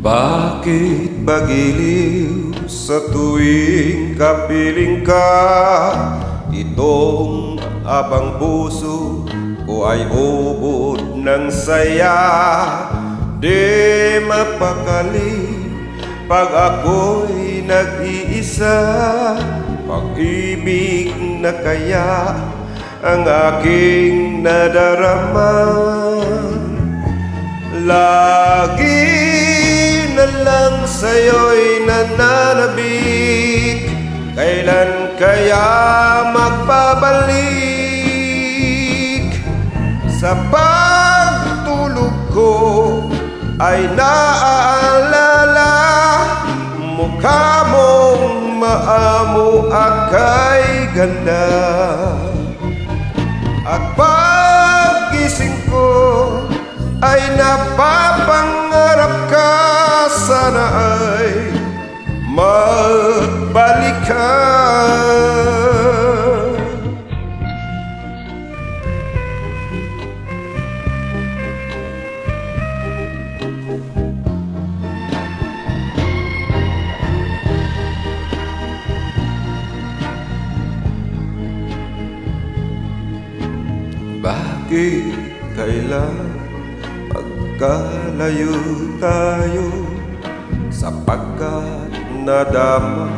Bakit ba giliw sa tuwing kapiling ka? Itong abang puso ko ay ubod ng saya. Di mapakali pag ako'y nag-iisa. Pag-ibig na kaya ang aking nadarama. Lagi na lang sa'yo'y nananabik. Kailan kaya magpabalik? Sa pagtulog ko ay naaalala mukha mong maamo at kay ganda. At paggising ko ay napapangarap ka, sana ay magbalik ka. Bakit kailan magkalayo tayo? Sapagkat nadama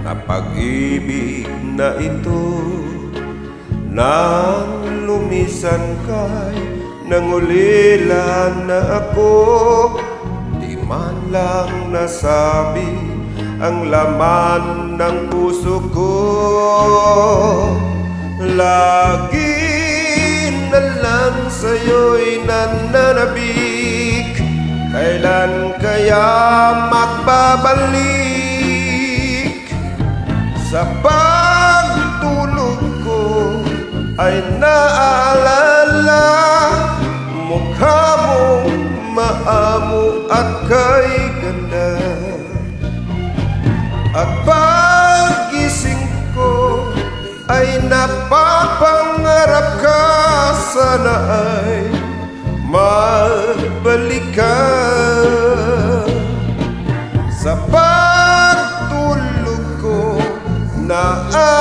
na pag-ibig na ito. Nang lumisan ka'y nangulila na ako. Di man lang nasabi ang laman ng puso ko. Lagi na lang sa'yo'y nananabik. Kailan kaya magbabalik? Sa pagtulog ko ay naaalala mukha mong maamo at kay ganda. At paggising ko ay napapangarap ka, sana ay magbalik ka. Sa pagtulog ko naaalala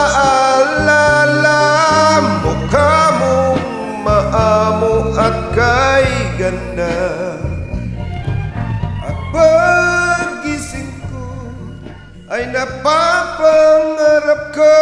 mukha mong maamo at kay ganda. At paggising ko ay napapangarap ka,